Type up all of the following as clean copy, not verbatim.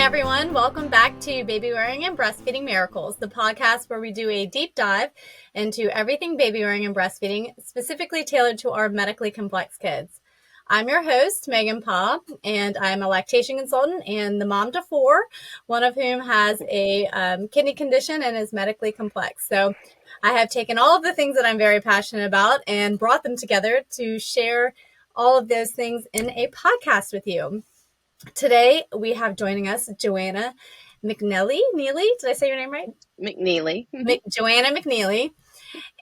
everyone. Welcome back to Babywearing and Breastfeeding Miracles, the podcast where we do a deep dive into everything babywearing and breastfeeding, specifically tailored to our medically complex kids. I'm your host, Megan Pa, and I'm a lactation consultant and the mom to four, one of whom has a kidney condition and is medically complex. So I have taken all of the things that I'm very passionate about and brought them together to share all of those things in a podcast with you. Today, we have joining us Joanna McNeilly. Did I say your name right? McNeilly. Joanna McNeilly.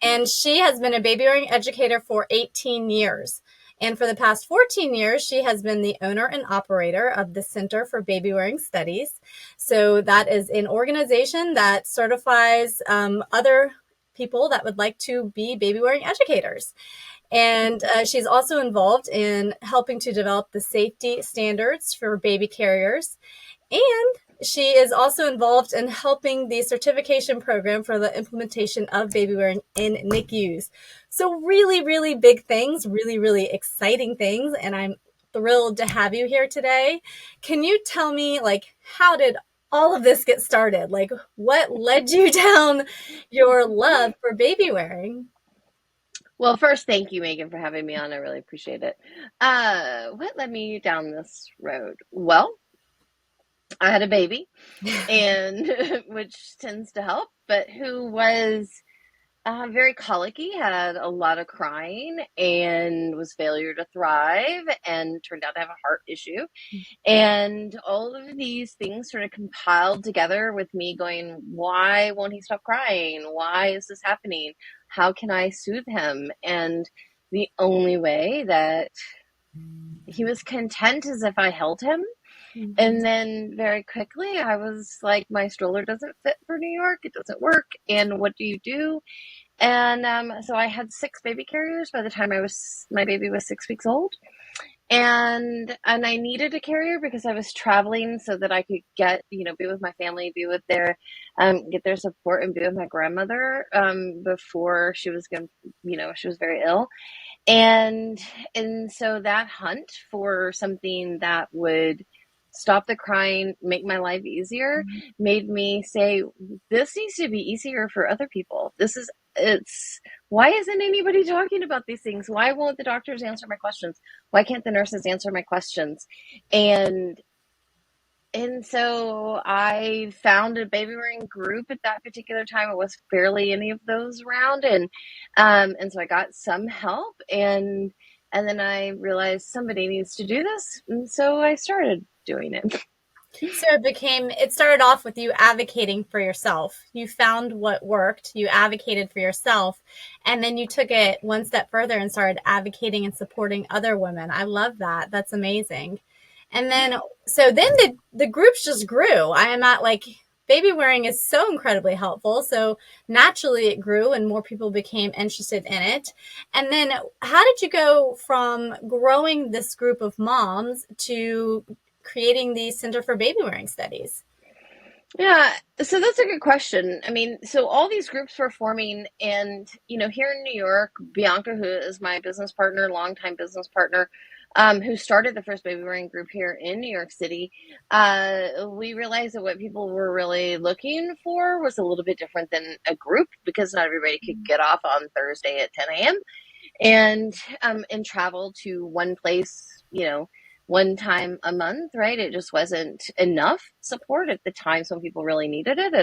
And she has been a baby-wearing educator for 18 years. And for the past 14 years, she has been the owner and operator of the Center for Babywearing Studies. So that is an organization that certifies other people that would like to be baby-wearing educators. And she's also involved in helping to develop the safety standards for baby carriers. And she is also involved in helping the certification program for the implementation of baby wearing in NICUs. So really, really big things, really, really exciting things. And I'm thrilled to have you here today. Can you tell me, how did all of this get started? What led you down your love for baby wearing? Well, first, thank you, Megan, for having me on. I really appreciate it. What led me down this road? Well, I had a baby, and which tends to help, but who was very colicky, had a lot of crying, and was failure to thrive, and turned out to have a heart issue. And all of these things sort of compiled together with me going, why won't he stop crying? Why is this happening? How can I soothe him? And the only way that he was content is if I held him. Mm-hmm. And then very quickly I was like, my stroller doesn't fit for New York. It doesn't work. And what do you do? And so I had 6 baby carriers by the time my baby was 6 weeks old. And I needed a carrier because I was traveling so that I could get, be with my family, be with get their support, and be with my grandmother before she was she was very ill. And so that hunt for something that would stop the crying, make my life easier, made me say, this needs to be easier for other people. Why isn't anybody talking about these things? Why won't the doctors answer my questions? Why can't the nurses answer my questions? And so I found a baby wearing group at that particular time. It was barely any of those around. And so I got some help, and then I realized somebody needs to do this. And so I started doing it. So it started off with you advocating for yourself. You found what worked, you advocated for yourself, and then you took it one step further and started advocating and supporting other women. I love that. That's amazing. And then, the groups just grew. I am at baby wearing is so incredibly helpful. So naturally it grew and more people became interested in it. And then how did you go from growing this group of moms to creating the Center for Babywearing Studies? Yeah, so that's a good question. I mean, so all these groups were forming, and, here in New York, Bianca, who is my business partner, longtime business partner, who started the first baby wearing group here in New York City, we realized that what people were really looking for was a little bit different than a group, because not everybody could get off on Thursday at 10 a.m. and travel to one place, one time a month, right? It just wasn't enough support at the time. Some people really needed it.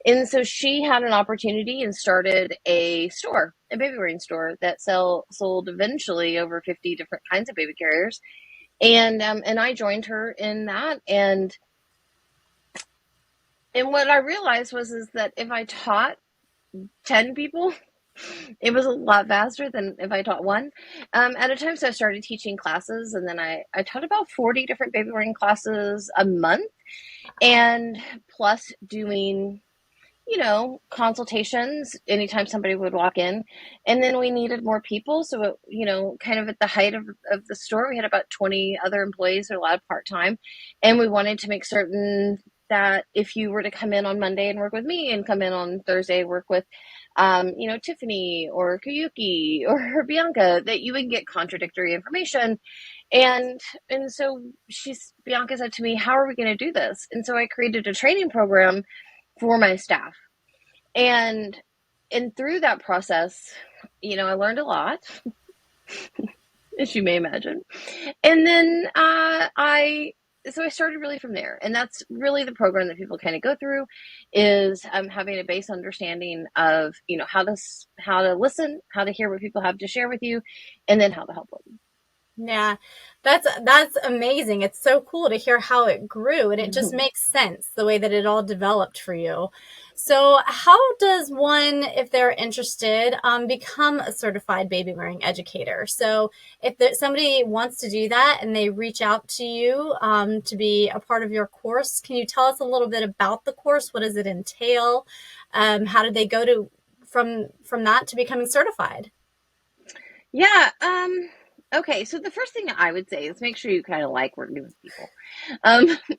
And so she had an opportunity and started a store, a baby wearing store that sold eventually over 50 different kinds of baby carriers. And I joined her in that. And what I realized is that if I taught 10 people, it was a lot faster than if I taught one at a time. So I started teaching classes, and then I taught about 40 different baby wearing classes a month, and plus doing, consultations anytime somebody would walk in. And then we needed more people. So, kind of at the height of the store, we had about 20 other employees who were allowed part-time, and we wanted to make certain that if you were to come in on Monday and work with me and come in on Thursday, work with, Tiffany or Kayuki or Bianca, that you would get contradictory information. And so Bianca said to me, how are we going to do this? And so I created a training program for my staff. And through that process, I learned a lot, as you may imagine. And then I started really from there. And that's really the program that people kind of go through, is having a base understanding of, how to listen, how to hear what people have to share with you, and then how to help them. Yeah, that's amazing. It's so cool to hear how it grew, and it just makes sense the way that it all developed for you. So how does one, if they're interested, become a certified baby wearing educator? So if somebody wants to do that and they reach out to you to be a part of your course, can you tell us a little bit about the course? What does it entail? How did they go from that to becoming certified? Yeah. Okay. So the first thing I would say is make sure you kind of like working with people.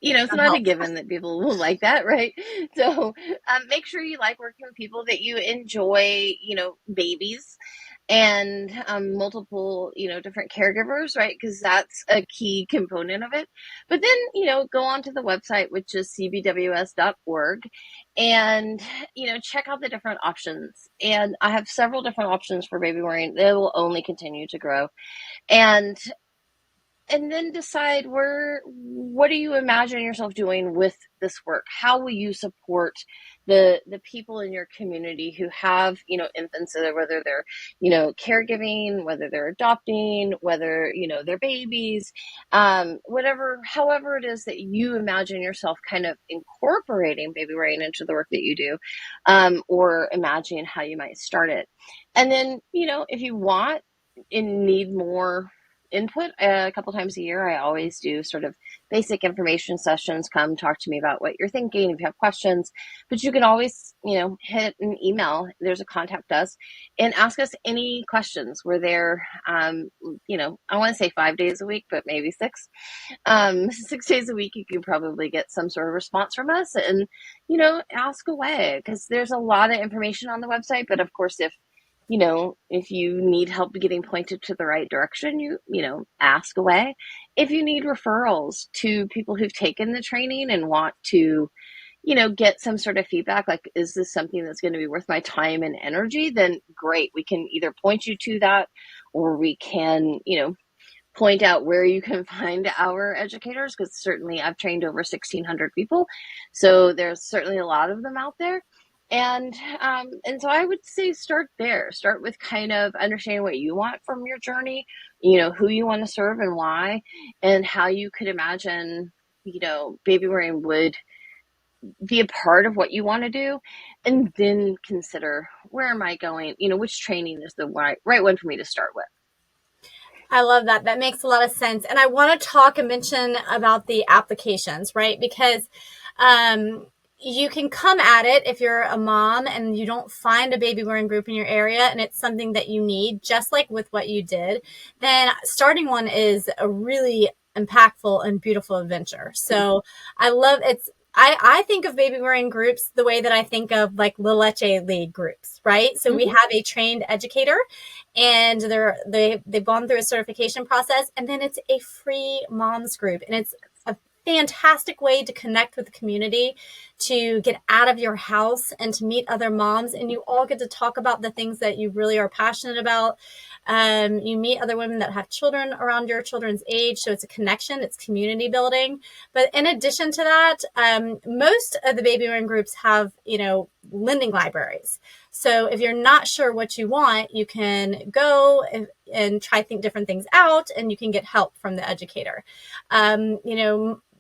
It's not a given that people will like that, right? So make sure you like working with people, that you enjoy, babies and multiple, different caregivers, right? Because that's a key component of it. But then, go onto the website, which is cbws.org, and, check out the different options. And I have several different options for baby wearing. They will only continue to grow. And then decide what do you imagine yourself doing with this work? How will you support the people in your community who have, infants, whether they're, caregiving, whether they're adopting, whether, they're babies, however it is that you imagine yourself kind of incorporating baby wearing into the work that you do, or imagine how you might start it. And then, if you want and need more input a couple times a year, I always do sort of basic information sessions. Come talk to me about what you're thinking if you have questions. But you can always, hit an email. There's a contact us and ask us any questions. We're there, I want to say 5 days a week, but maybe 6. 6 days a week, you can probably get some sort of response from us, and, ask away, because there's a lot of information on the website. But of course, if you need help getting pointed to the right direction, ask away. If you need referrals to people who've taken the training and want to, get some sort of feedback, like, is this something that's going to be worth my time and energy? Then great. We can either point you to that, or we can, point out where you can find our educators, because certainly I've trained over 1,600 people. So there's certainly a lot of them out there. And so I would say start there. Start with kind of understanding what you want from your journey, who you want to serve and why, and how you could imagine, baby wearing would be a part of what you want to do. And then consider, where am I going? Which training is the right one for me to start with? I love that. That makes a lot of sense. And I want to talk and mention about the applications, right? Because you can come at it if you're a mom and you don't find a baby wearing group in your area and it's something that you need, just like with what you did, then starting one is a really impactful and beautiful adventure. So I love it's. I think of baby wearing groups the way that I think of like La Leche League groups, right? So we have a trained educator, and they've gone through a certification process, and then it's a free moms group, and it's a fantastic way to connect with the community, to get out of your house and to meet other moms, and you all get to talk about the things that you really are passionate about. You meet other women that have children around your children's age, so it's a connection, it's community building. But in addition to that, most of the baby wearing groups have, lending libraries. So if you're not sure what you want, you can go and try different things out, and you can get help from the educator.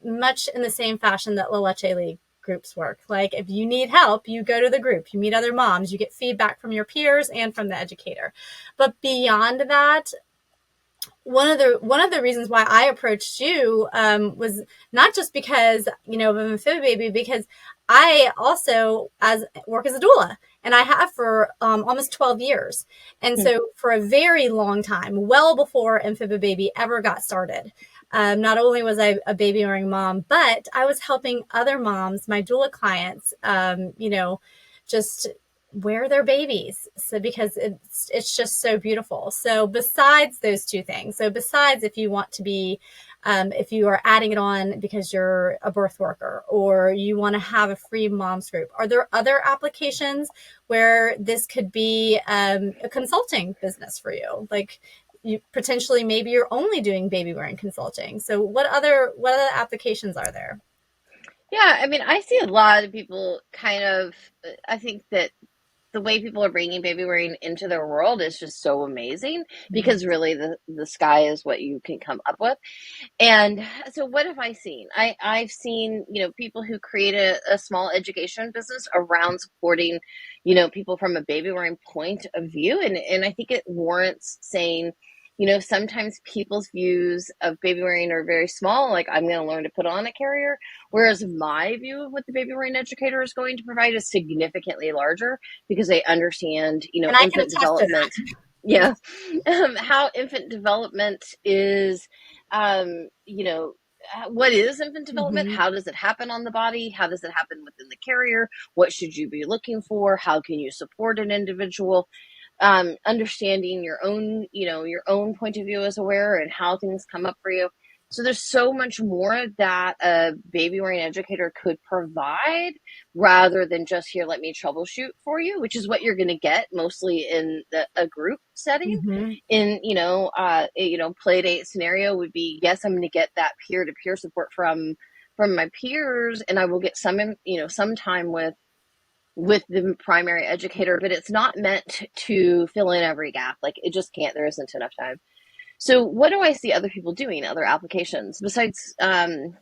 Much in the same fashion that La Leche League groups work. Like, if you need help, you go to the group, you meet other moms, you get feedback from your peers and from the educator. But beyond that, one of the reasons why I approached you was not just because, of an amphibia baby, because I also work as a doula, and I have for almost 12 years. And so for a very long time, well before Amphibia Baby ever got started, not only was I a baby wearing mom, but I was helping other moms, my doula clients, just wear their babies. So because it's just so beautiful. So besides those two things, so besides if you want to be, if you are adding it on because you're a birth worker or you want to have a free moms group, are there other applications where this could be a consulting business for you? Like you potentially, maybe you're only doing baby wearing consulting. So what other applications are there? Yeah, I mean, I see a lot of people kind of, I think that the way people are bringing baby wearing into their world is just so amazing because really the sky is what you can come up with. And so what have I seen? I've seen, people who create a small education business around supporting, people from a baby wearing point of view. And I think it warrants saying, sometimes people's views of baby wearing are very small, like I'm going to learn to put on a carrier. Whereas my view of what the baby wearing educator is going to provide is significantly larger because they understand, And I can infant attest to development. Yeah. How infant development is, what is infant that. development? How does it happen on the body? How does it happen within the carrier? What should you be looking for? How can you support an individual? Understanding your own, your own point of view as a wearer and how things come up for you. So there's so much more that a baby wearing educator could provide rather than just here, let me troubleshoot for you, which is what you're going to get mostly in a group setting. Mm-hmm. In, play date scenario would be, yes, I'm going to get that peer to peer support from my peers, and I will get some time with the primary educator, but it's not meant to fill in every gap. Like it just can't, there isn't enough time. So what do I see other people doing, other applications besides, some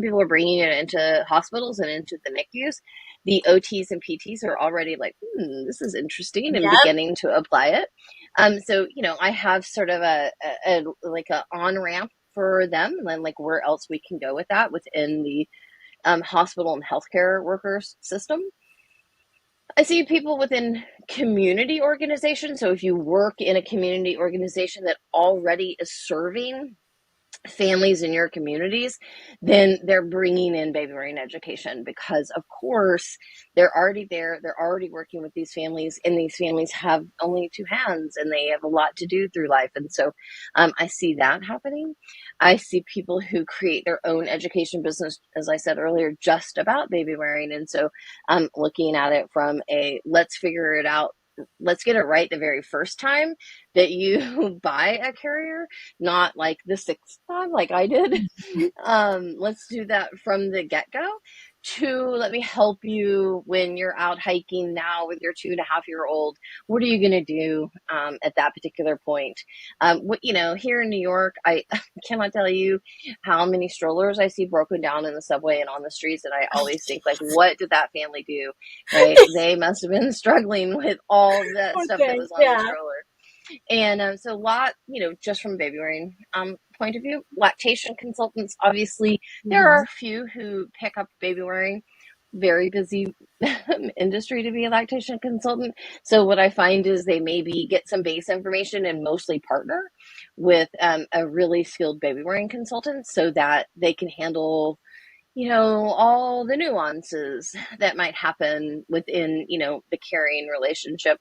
people are bringing it into hospitals and into the NICUs. The OTs and PTs are already like, this is interesting and Yep. beginning to apply it. So, I have sort of a on-ramp for them and then like where else we can go with that within the hospital and healthcare workers system. I see people within community organizations. So if you work in a community organization that already is serving families in your communities, then they're bringing in baby wearing education because of course they're already there, they're already working with these families, and these families have only two hands and they have a lot to do through life. And so I see that happening. I see people who create their own education business, as I said earlier, just about baby wearing. And so I'm looking at it from a let's figure it out, let's get it right the very first time that you buy a carrier, not like the sixth time like I did. Let's do that from the get-go. To let me help you when you're out hiking now with your 2.5-year-old. What are you going to do at that particular point? Here in New York, I cannot tell you how many strollers I see broken down in the subway and on the streets, and I always think like, what did that family do? Right? They must have been struggling with all that stuff that was on the stroller. And so a lot, just from baby wearing point of view, lactation consultants, obviously, there are a few who pick up baby wearing, very busy industry to be a lactation consultant. So what I find is they maybe get some base information and mostly partner with a really skilled baby wearing consultant so that they can handle all the nuances that might happen within, the carrying relationship.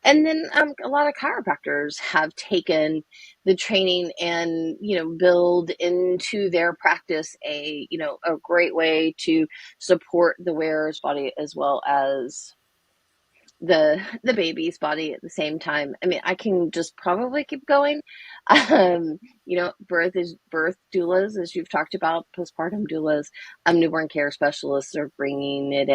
And then a lot of chiropractors have taken the training and, build into their practice a great way to support the wearer's body as well as the baby's body at the same time. I mean, I can just probably keep going. Birth doulas, as you've talked about, postpartum doulas, newborn care specialists are bringing it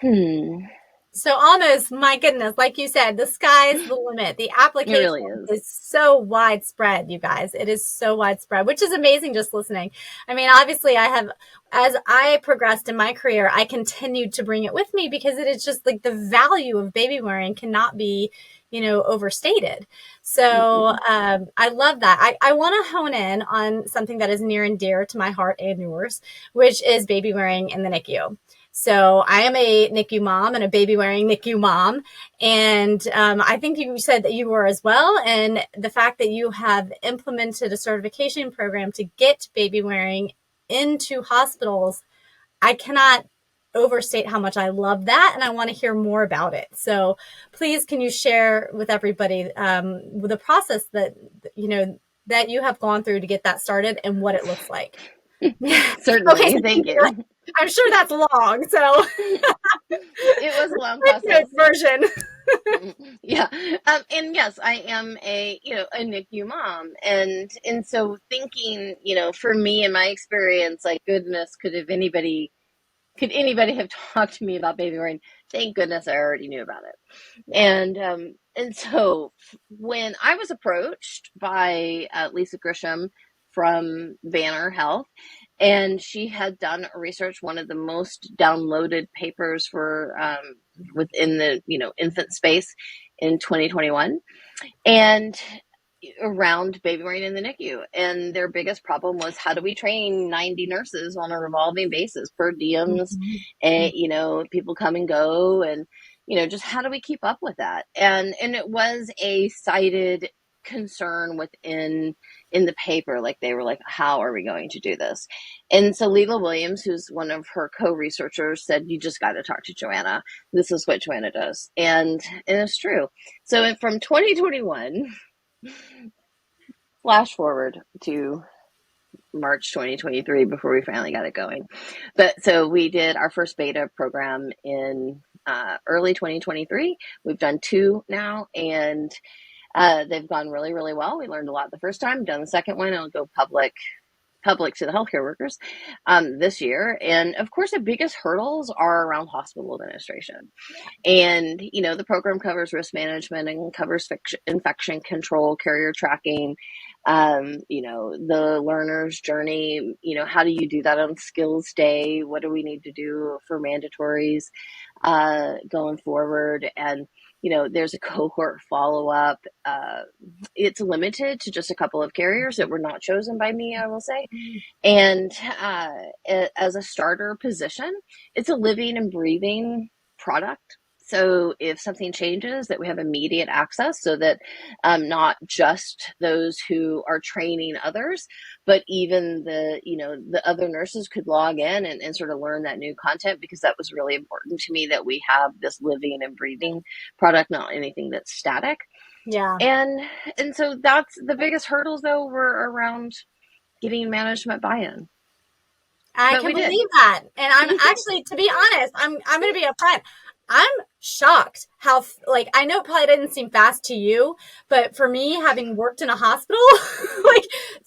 in. So almost, my goodness, like you said, the sky's the limit. The application really is so widespread, you guys. It is so widespread, which is amazing just listening. I mean, obviously as I progressed in my career, I continued to bring it with me because it is just like the value of baby wearing cannot be, overstated. So I love that. I want to hone in on something that is near and dear to my heart and yours, which is baby wearing in the NICU. So I am a NICU mom and a baby wearing NICU mom. And I think you said that you were as well. And the fact that you have implemented a certification program to get baby wearing into hospitals, I cannot overstate how much I love that. And I want to hear more about it. So please, can you share with everybody the process that, that you have gone through to get that started and what it looks like? Certainly. Okay, so Thank you. I'm sure that's long. So it was a long process. Version. Yeah. And yes, I am a NICU mom. And so thinking, for me in my experience, like, goodness, could anybody have talked to me about baby wearing? Thank goodness I already knew about it. Yeah. And so when I was approached by Lisa Grisham from Banner Health, and she had done research, one of the most downloaded papers for within the infant space in 2021, and around baby wearing in the NICU. And their biggest problem was, how do we train 90 nurses on a revolving basis, per diems, and people come and go, and just how do we keep up with that? And it was a cited concern in the paper. Like, they were like, how are we going to do this? And so Leila Williams, who's one of her co-researchers, said, you just got to talk to Joanna. This is what Joanna does. And it's true. So from 2021, flash forward to March 2023 before we finally got it going. But so we did our first beta program in early 2023. We've done 2 now, and they've gone really, really well. We learned a lot the first time. Done the second one. It'll go public to the healthcare workers this year. And of course, the biggest hurdles are around hospital administration. And, the program covers risk management and covers infection control, carrier tracking, the learner's journey. How do you do that on skills day? What do we need to do for mandatories going forward? And, there's a cohort follow-up. It's limited to just a couple of carriers that were not chosen by me, I will say. And as a starter position, it's a living and breathing product. So if something changes, that we have immediate access, so that not just those who are training others, but even the other nurses could log in and sort of learn that new content, because that was really important to me, that we have this living and breathing product, not anything that's static. Yeah. And so that's the biggest hurdles, though, were around getting management buy-in. I can believe that. And I'm actually, to be honest, I'm going to be upfront. I'm shocked how, I know it probably didn't seem fast to you, but for me, having worked in a hospital,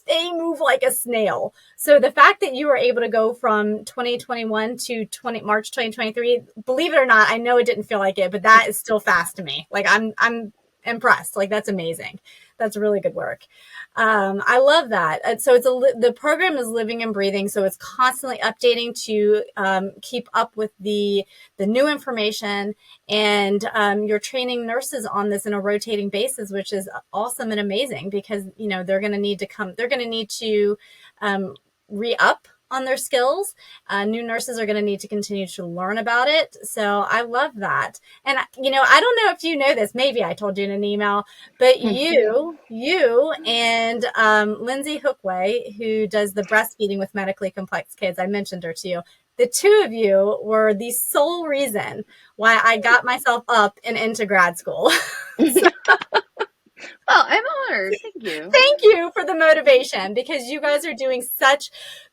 they move like a snail. So the fact that you were able to go from 2021 to March 2023, believe it or not, I know it didn't feel like it, but that is still fast to me. I'm impressed. That's amazing. That's really good work. I love that. So the program is living and breathing. So it's constantly updating to keep up with the new information, and you're training nurses on this in a rotating basis, which is awesome and amazing, because they're going to need to re-up on their skills. New nurses are going to need to continue to learn about it. So I love that. And, I don't know if you know this, maybe I told you in an email, but you and Lindsay Hookway, who does the breastfeeding with medically complex kids, I mentioned her to you. The 2 of you were the sole reason why I got myself up and into grad school. Well, I'm honored. Thank you. Thank you for the motivation, because you guys are doing such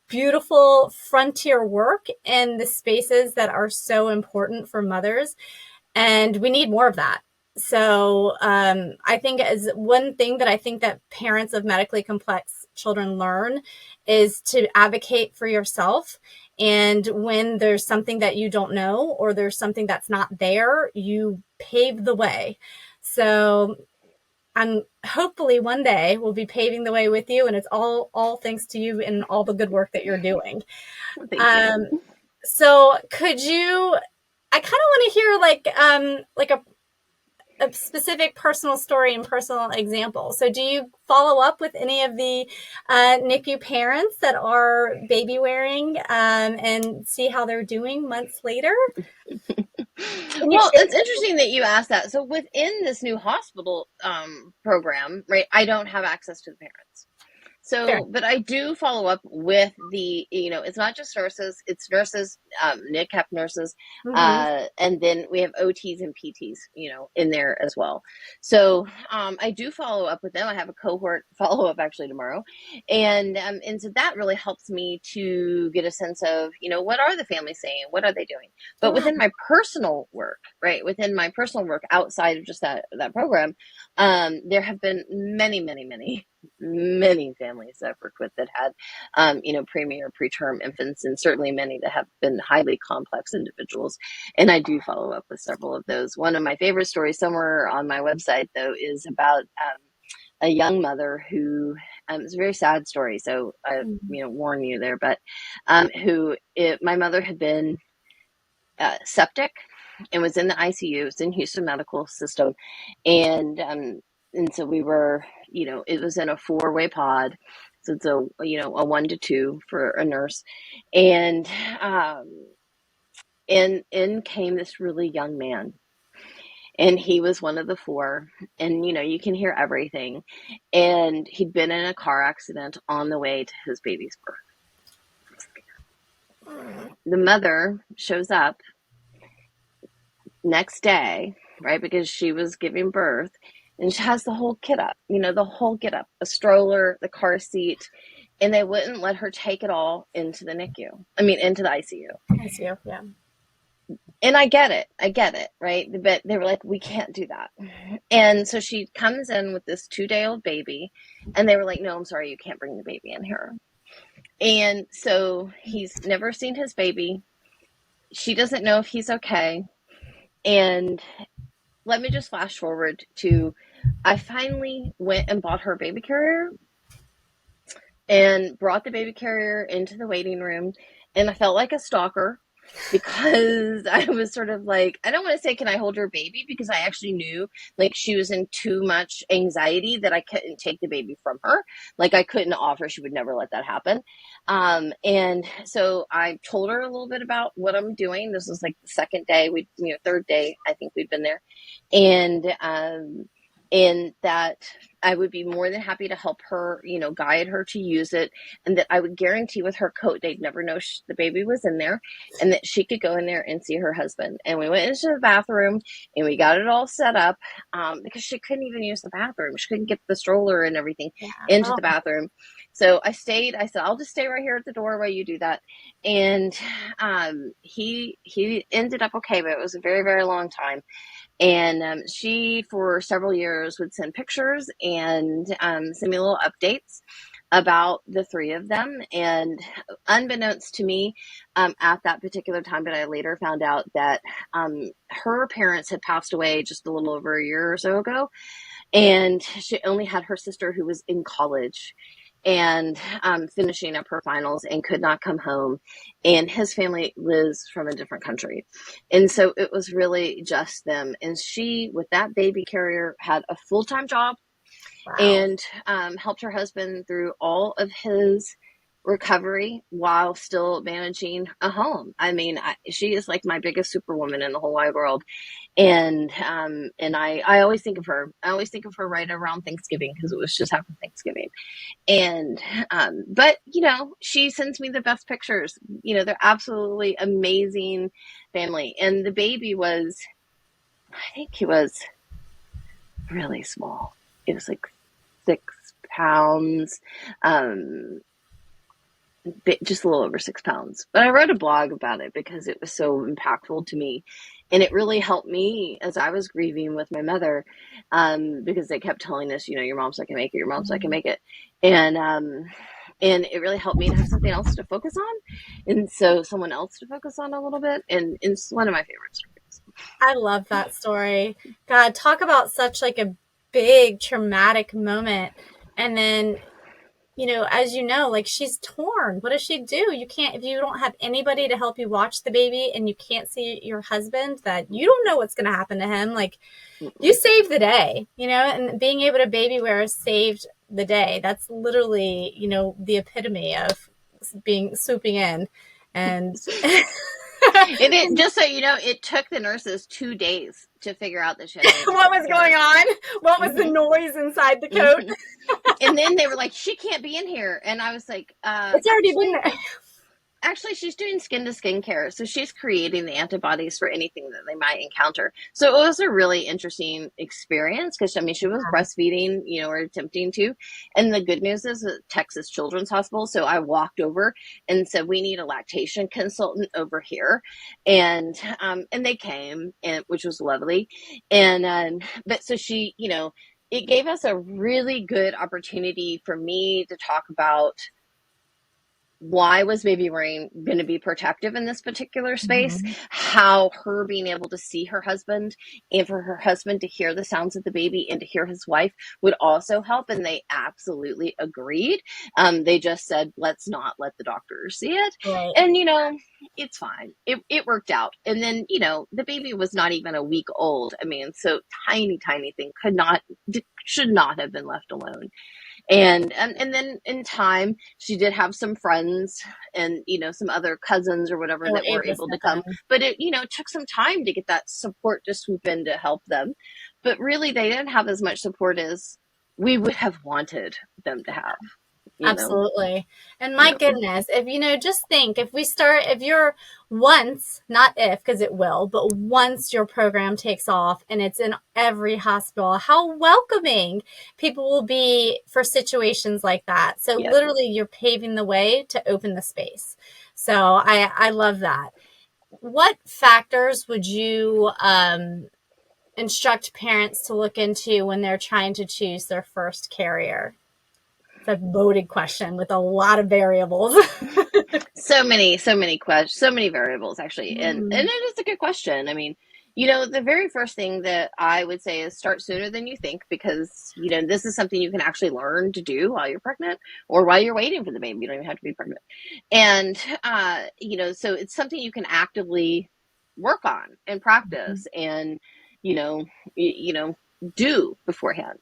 beautiful frontier work in the spaces that are so important for mothers. And we need more of that. So I think as one thing that I think that parents of medically complex children learn is to advocate for yourself. And when there's something that you don't know, or there's something that's not there, you pave the way. So hopefully one day we'll be paving the way with you, and it's all thanks to you and all the good work that you're doing. Thank you. So could you, I kind of want to hear a specific personal story and personal example. So do you follow up with any of the NICU parents that are baby wearing and see how they're doing months later? Well, it's interesting that you asked that. So within this new hospital program, right, I don't have access to the parents. So, but I do follow up with the, it's not just nurses, it's nurses, NICU nurses, and then we have OTs and PTs, in there as well. So, I do follow up with them. I have a cohort follow up actually tomorrow. And so that really helps me to get a sense of, what are the families saying? What are they doing? But within my personal work, right, outside of just that program, there have been many, many, many, many families that I've worked with that had, preemie or preterm infants, and certainly many that have been highly complex individuals. And I do follow up with several of those. One of my favorite stories somewhere on my website, though, is about a young mother who, it's a very sad story, so I, warn you there, but my mother had been septic and was in the ICU. It's in Houston Medical System. And so we were, it was in a 4-way pod. So it's a 1 to 2 for a nurse. And in came this really young man. And he was one of the 4. And, you can hear everything. And he'd been in a car accident on the way to his baby's birth. The mother shows up next day, right, because she was giving birth, and she has the whole kit up, a stroller, the car seat, and they wouldn't let her take it all into the into the ICU. ICU, yeah. And I get it, right? But they were like, we can't do that. And so she comes in with this 2-day-old baby, and they were like, no, I'm sorry, you can't bring the baby in here. And so he's never seen his baby. She doesn't know if he's okay. And let me just flash forward to, I finally went and bought her a baby carrier and brought the baby carrier into the waiting room. And I felt like a stalker because I was sort of like, I don't want to say, can I hold your baby? Because I actually knew like she was in too much anxiety that I couldn't take the baby from her. Like I couldn't offer, she would never let that happen. And so I told her a little bit about what I'm doing. This was like the second day, third day, I think we'd been there. And that I would be more than happy to help her, guide her to use it. And that I would guarantee with her coat, they'd never know the baby was in there, and that she could go in there and see her husband. And we went into the bathroom and we got it all set up because she couldn't even use the bathroom. She couldn't get the stroller and everything into the bathroom. So I said, I'll just stay right here at the door while you do that. And he ended up okay, but it was a very, very long time. And she, for several years, would send pictures and send me little updates about the 3 of them. And unbeknownst to me at that particular time, but I later found out that her parents had passed away just a little over a year or so ago. And she only had her sister who was in college and finishing up her finals and could not come home. And his family lives from a different country. And so it was really just them. And she, with that baby carrier, had a full-time job. Wow. And helped her husband through all of his recovery while still managing a home. I mean, she is like my biggest superwoman in the whole wide world. And I always think of her. I always think of her right around Thanksgiving because it was just after Thanksgiving. And but she sends me the best pictures. They're absolutely amazing family. And the baby was, I think he was really small. It was like 6 pounds. Just a little over 6 pounds. But I wrote a blog about it because it was so impactful to me. And it really helped me as I was grieving with my mother, because they kept telling us, your mom's not gonna make it, your mom's not gonna make it. And it really helped me to have something else to focus on. And so someone else to focus on a little bit. And it's one of my favorite stories. I love that story. God, talk about such like a big traumatic moment. And then as you know, like she's torn. What does she do? You can't, if you don't have anybody to help you watch the baby and you can't see your husband, that you don't know what's going to happen to him. Like you saved the day, and being able to baby wear saved the day. That's literally, the epitome of swooping in. And Just so you know, it took the nurses 2 days to figure out that she had a what was going on? What was the Mm-hmm. noise inside the coat? Mm-hmm. And then they were like, she can't be in here. And I was like, It's already been there. Actually, she's doing skin to skin care. So she's creating the antibodies for anything that they might encounter. So it was a really interesting experience because, she was breastfeeding, or attempting to. And the good news is that Texas Children's Hospital. So I walked over and said, we need a lactation consultant over here. And they came, which was lovely. But so she, it gave us a really good opportunity for me to talk about why was baby wearing going to be protective in this particular space, how her being able to see her husband and for her husband to hear the sounds of the baby and to hear his wife would also help. And they absolutely agreed. They just said, let's not let the doctors see it. Right. And, it's fine. It worked out. And then, the baby was not even a week old. So tiny thing should not have been left alone. And then in time, she did have some friends and, some other cousins or whatever that were able to come. But it took some time to get that support to swoop in to help them. But really, they didn't have as much support as we would have wanted them to have. Absolutely. And my goodness, if just think, if you're once, not if, because it will, but once your program takes off and it's in every hospital, how welcoming people will be for situations like that. So literally you're paving the way to open the space. So I love that. What factors would you instruct parents to look into when they're trying to choose their first carrier? It's a loaded question with a lot of variables. so many questions, so many variables actually. And it is a good question. The very first thing that I would say is start sooner than you think, because, this is something you can actually learn to do while you're pregnant or while you're waiting for the baby. You don't even have to be pregnant. And, so it's something you can actively work on and practice and, do beforehand.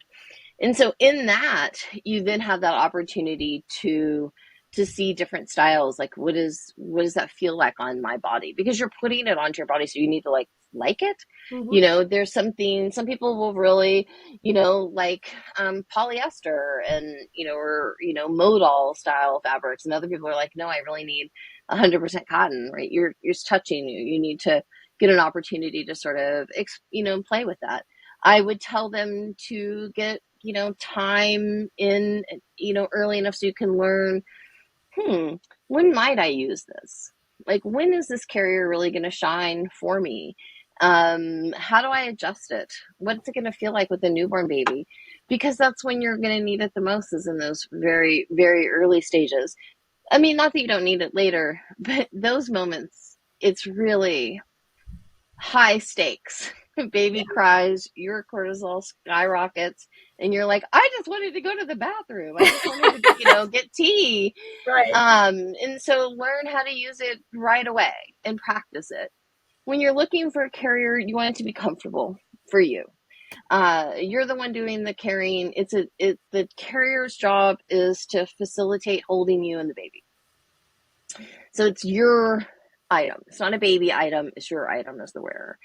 And so in that, you then have that opportunity to see different styles. Like, what does that feel like on my body? Because you're putting it onto your body. So you need to like it. There's some people will really, like polyester and, or, modal style fabrics. And other people are like, no, I really need 100% cotton, right? You're touching you. You need to get an opportunity to sort of, play with that. I would tell them to get, time in, early enough so you can learn, when might I use this? Like, when is this carrier really going to shine for me? How do I adjust it? What's it going to feel like with a newborn baby? Because that's when you're going to need it the most, is in those very, very early stages. Not that you don't need it later, but those moments, it's really high stakes. Baby cries, your cortisol skyrockets, and you're like, I just wanted to go to the bathroom. I just wanted to, get tea. Right. And so learn how to use it right away and practice it. When you're looking for a carrier, you want it to be comfortable for you. You're the one doing the carrying. The carrier's job is to facilitate holding you and the baby. So it's your item. It's not a baby item. It's your item as the wearer.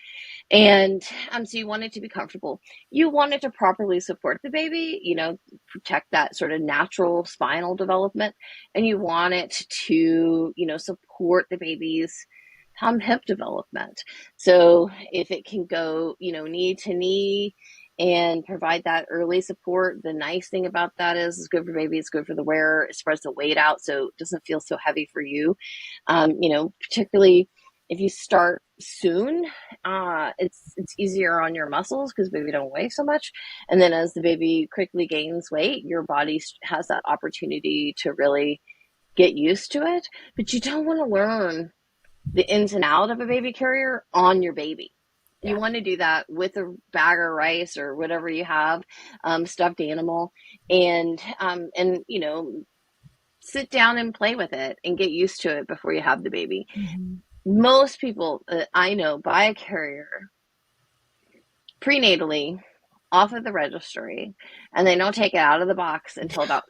And so you want it to be comfortable. You want it to properly support the baby, protect that sort of natural spinal development. And you want it to, support the baby's hip development. So if it can go, knee to knee and provide that early support, the nice thing about that is it's good for baby, it's good for the wearer. It spreads the weight out so it doesn't feel so heavy for you. Particularly if you start soon, it's easier on your muscles because baby don't weigh so much. And then as the baby quickly gains weight, your body has that opportunity to really get used to it. But you don't want to learn the ins and out of a baby carrier on your baby. You want to do that with a bag of rice or whatever you have, stuffed animal, and sit down and play with it and get used to it before you have the baby. Mm-hmm. Most people that I know buy a carrier prenatally off of the registry, and they don't take it out of the box until about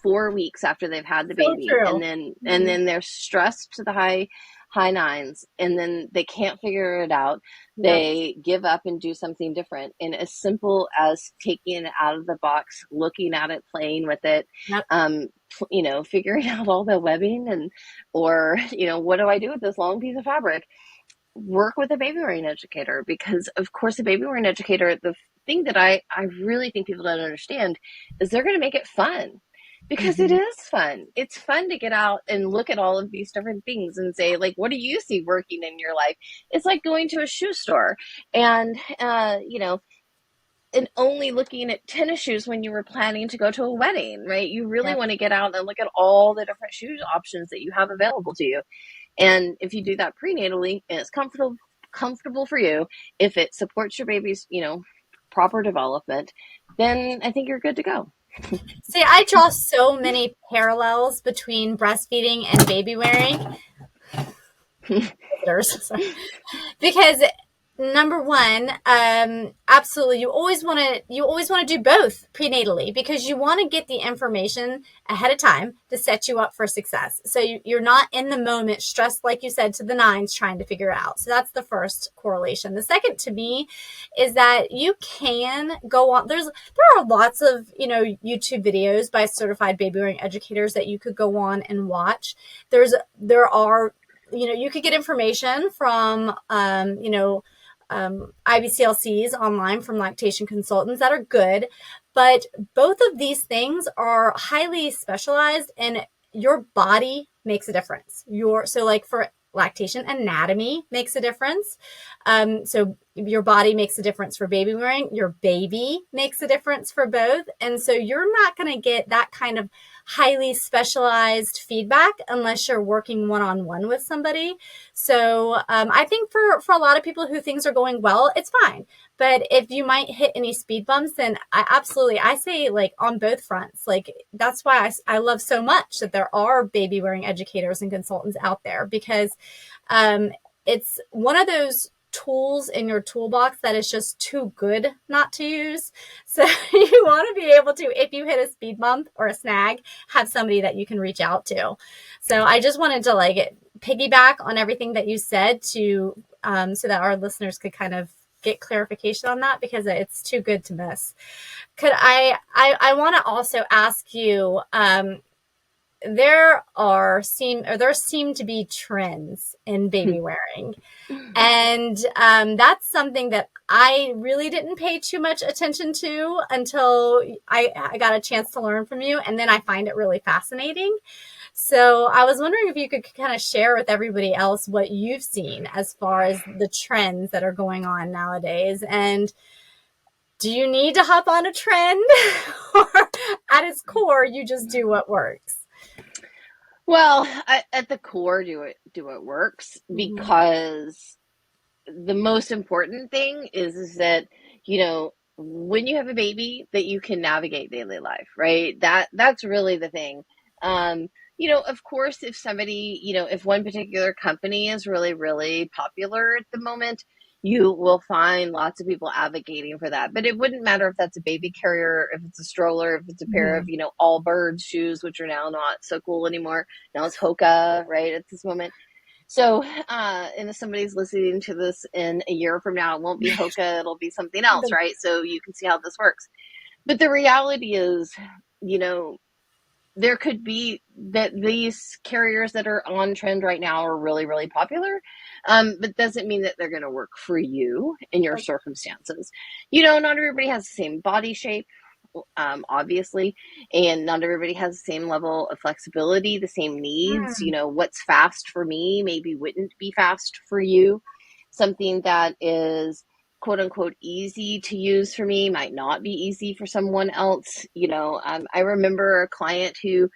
4 weeks after they've had the So baby, true. and then they're stressed to the high nines, and then they can't figure it out. Yep. They give up and do something different, and as simple as taking it out of the box, looking at it, playing with it, Yep. figuring out all the webbing, and or what do I do with this long piece of fabric? Work with a baby wearing educator, because of course a baby wearing educator, the thing that I really think people don't understand is they're going to make it fun, because it Mm-hmm. is fun. It's fun to get out and look at all of these different things and say, like, what do you see working in your life? It's like going to a shoe store and and only looking at tennis shoes when you were planning to go to a wedding, right? You really Yep. want to get out and look at all the different shoe options that you have available to you. And if you do that prenatally and it's comfortable for you, if it supports your baby's, proper development, then I think you're good to go. See, I draw so many parallels between breastfeeding and baby wearing. Sorry. Because number one, absolutely, you always want to do both prenatally, because you want to get the information ahead of time to set you up for success. So you're not in the moment stressed, like you said, to the nines trying to figure it out. So that's the first correlation. The second, to me, is that you can go on. There are lots of YouTube videos by certified baby wearing educators that you could go on and watch. There are you could get information from, IBCLCs online from lactation consultants that are good, but both of these things are highly specialized, and your body makes a difference. So like for lactation, anatomy makes a difference. So your body makes a difference for baby wearing. Your baby makes a difference for both. And so you're not going to get that kind of highly specialized feedback unless you're working one-on-one with somebody. So I think for a lot of people who things are going well, it's fine. But if you might hit any speed bumps, then I say, like, on both fronts. Like, that's why I love so much that there are baby wearing educators and consultants out there, because it's one of those tools in your toolbox that is just too good not to use. So you want to be able to, if you hit a speed bump or a snag, have somebody that you can reach out to. So I just wanted to piggyback on everything that you said to so that our listeners could kind of get clarification on that, because it's too good to miss. I want to also ask you, there seem to be trends in baby wearing. And that's something that I really didn't pay too much attention to until I got a chance to learn from you. And then I find it really fascinating. So I was wondering if you could kind of share with everybody else what you've seen as far as the trends that are going on nowadays. And do you need to hop on a trend, or at its core, you just do what works? Well, at the core, do what works, Mm-hmm. because the most important thing is that, when you have a baby, that you can navigate daily life, right? That's really the thing. Of course, if somebody, if one particular company is really, really popular at the moment, you will find lots of people advocating for that. But it wouldn't matter if that's a baby carrier, if it's a stroller, if it's a pair of, all bird shoes, which are now not so cool anymore. Now it's Hoka, right, at this moment. So, and if somebody's listening to this in a year from now, it won't be Hoka, it'll be something else, right? So you can see how this works. But the reality is, there could be that these carriers that are on trend right now are really, really popular, but doesn't mean that they're going to work for you in your circumstances. Not everybody has the same body shape, obviously, and not everybody has the same level of flexibility, the same needs. What's fast for me maybe wouldn't be fast for you. Something that is quote unquote easy to use for me might not be easy for someone else. I remember a client who,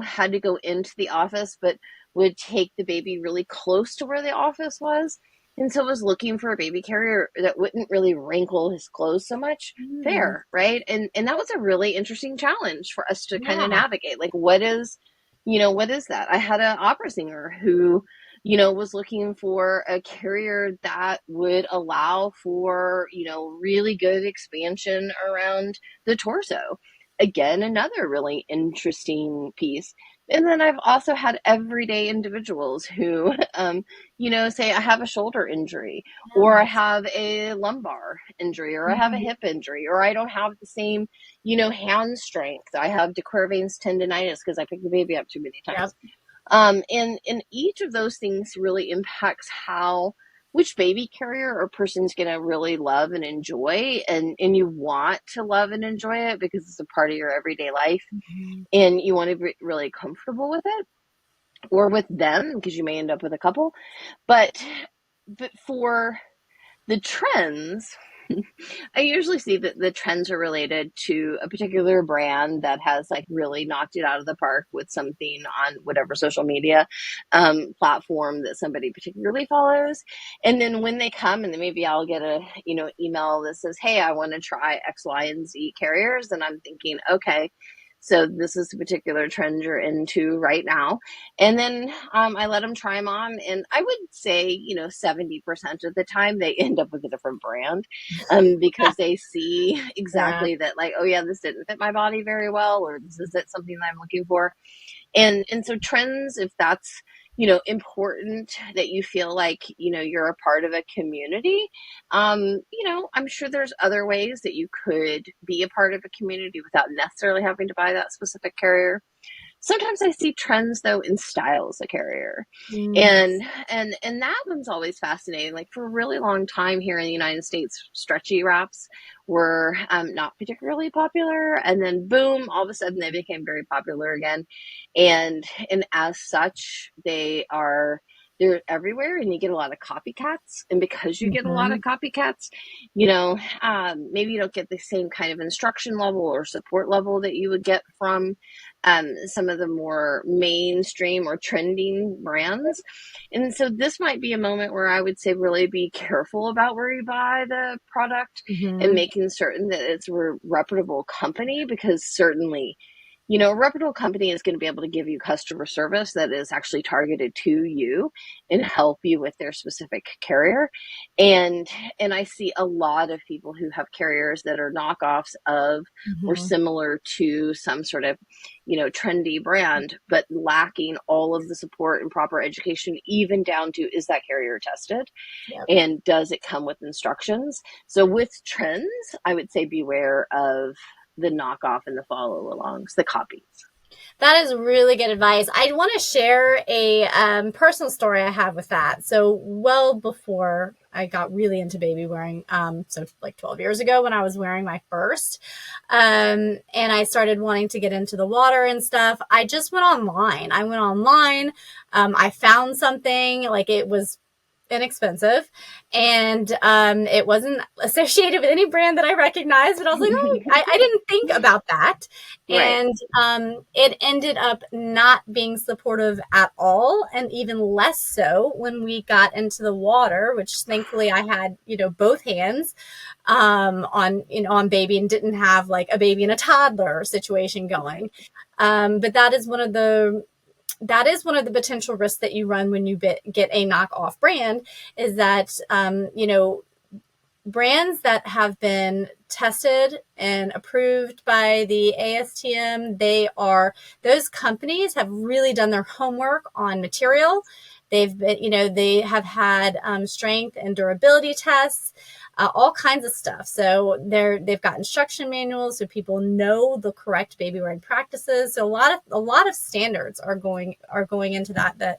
had to go into the office, but would take the baby really close to where the office was. And so was looking for a baby carrier that wouldn't really wrinkle his clothes so much. Fair, right? And that was a really interesting challenge for us to kind of navigate. Like, what is what is that? I had an opera singer who, was looking for a carrier that would allow for, really good expansion around the torso. Again, another really interesting piece. And then I've also had everyday individuals who, say I have a shoulder injury, or I Yes. have a lumbar injury, or I have a Mhm. hip injury, or I don't have the same, hand strength. I have de Quervain's tendonitis because I picked the baby up too many Yep. times. And each of those things really impacts which baby carrier or person's going to really love and enjoy, and you want to love and enjoy it because it's a part of your everyday life, Mhm. and you want to be really comfortable with it or with them because you may end up with a couple. But for the trends, I usually see that the trends are related to a particular brand that has like really knocked it out of the park with something on whatever social media platform that somebody particularly follows. And then when they come, and then maybe I'll get a email that says, "Hey, I want to try X, Y, and Z carriers," and I'm thinking, okay. So this is the particular trend you're into right now. And then I let them try them on. And I would say, 70% of the time they end up with a different brand, because they see Yeah. exactly that, like, oh yeah, this didn't fit my body very well, or this isn't something that I'm looking for. And so trends, if that's important, that you feel like you're a part of a community, I'm sure there's other ways that you could be a part of a community without necessarily having to buy that specific carrier. Sometimes I see trends though in styles of carrier. And Yes. and that one's always fascinating. Like for a really long time here in the United States, stretchy wraps were not particularly popular, and then boom, all of a sudden they became very popular again. And as such, they're everywhere, and you get a lot of copycats. And because you get a lot of Mhm. copycats, maybe you don't get the same kind of instruction level or support level that you would get from some of the more mainstream or trending brands. And so this might be a moment where I would say really be careful about where you buy the product, and Mhm. making certain that it's a reputable company, because certainly a reputable company is going to be able to give you customer service that is actually targeted to you and help you with their specific carrier. And I see a lot of people who have carriers that are knockoffs of or Mhm. similar to some sort of trendy brand, but lacking all of the support and proper education, even down to, is that carrier tested, Yep. and does it come with instructions? So with trends, I would say beware of the knockoff and the follow alongs, the copies. That is really good advice. I want to share a personal story I have with that. So, well before I got really into baby wearing, so like 12 years ago when I was wearing my first, and I started wanting to get into the water and stuff, I just went online. I found something, like it was inexpensive, and it wasn't associated with any brand that I recognized, but I was like, oh, I didn't think about that. Right. And it ended up not being supportive at all, and even less so when we got into the water, which thankfully I had both hands on baby, and didn't have like a baby and a toddler situation going. But that is one of the potential risks that you run when you get a knockoff brand, is that brands that have been tested and approved by the ASTM, those companies have really done their homework on material. They have had strength and durability tests, all kinds of stuff. So they've got instruction manuals so people know the correct baby wearing practices. So a lot of standards are going into that.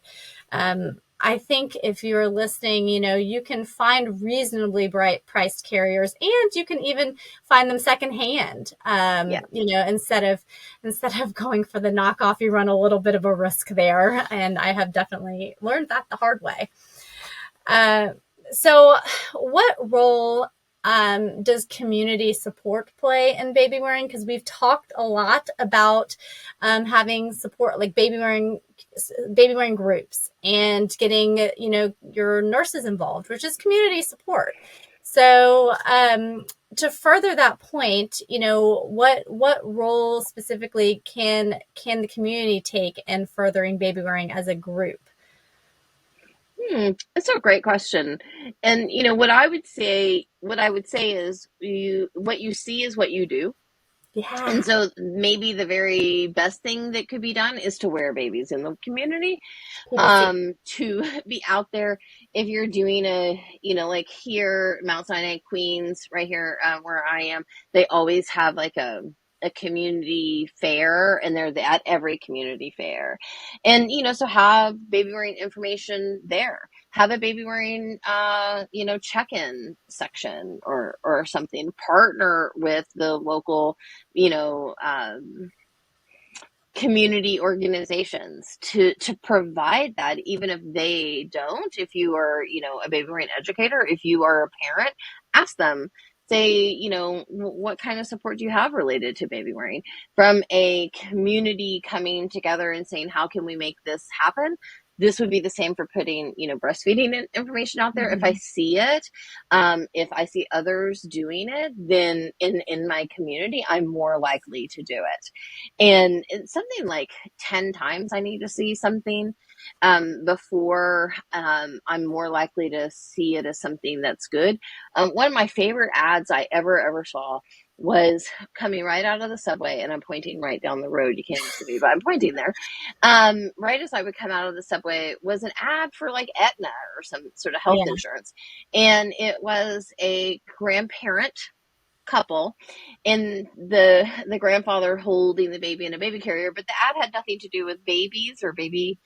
I think if you're listening, you can find reasonably priced carriers, and you can even find them secondhand. Yeah. Instead of going for the knockoff, you run a little bit of a risk there. And I have definitely learned that the hard way. Uh, so what role does community support play in baby wearing? Because we've talked a lot about having support, like baby wearing groups, and getting your nurses involved, which is community support. So, to further that point, what role specifically can the community take in furthering baby wearing as a group? It's a great question. And what I would say is what you see is what you do. Yeah. And so maybe the very best thing that could be done is to wear babies in the community, People see. to be out there. If you're doing like here, Mount Sinai, Queens, right here, where I am, they always have like a community fair, and they're at every community fair. And, so have baby wearing information there. Have a baby wearing, check-in section or something. Partner with the local, you know, community organizations to provide that, even if they don't. If you are a baby wearing educator, if you are a parent, ask them, say, what kind of support do you have related to baby wearing, from a community coming together and saying, how can we make this happen? This would be the same for putting breastfeeding information out there. If I see it, if I see others doing it, then in my community, I'm more likely to do it. And it's something like 10 times I need to see something before I'm more likely to see it as something that's good. One of my favorite ads I ever saw was coming right out of the subway, and I'm pointing right down the road. You can't even see me, but I'm pointing there. Right as I would come out of the subway was an ad for like Aetna or some sort of health Yeah. insurance. And it was a grandparent couple, and the grandfather holding the baby in a baby carrier, but the ad had nothing to do with babies or baby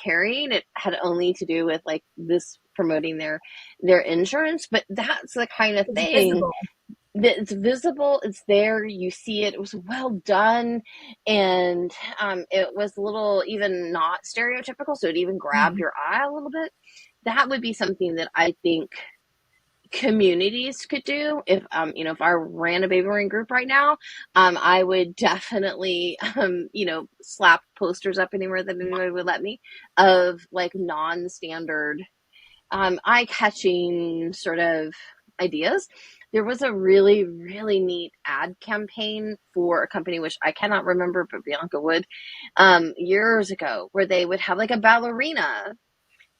carrying. It had only to do with like this promoting their insurance. But that's the kind of It's thing visible. that it's visible, it's there, you see it. It was well done, and it was a little even not stereotypical, so it even grabbed your eye a little bit. That would be something that I think communities could do. If I ran a baby wearing group right now, I would definitely slap posters up anywhere that anybody would let me, of like non-standard, eye-catching sort of ideas. There was a really, really neat ad campaign for a company, which I cannot remember, but Bianca would, years ago, where they would have like a ballerina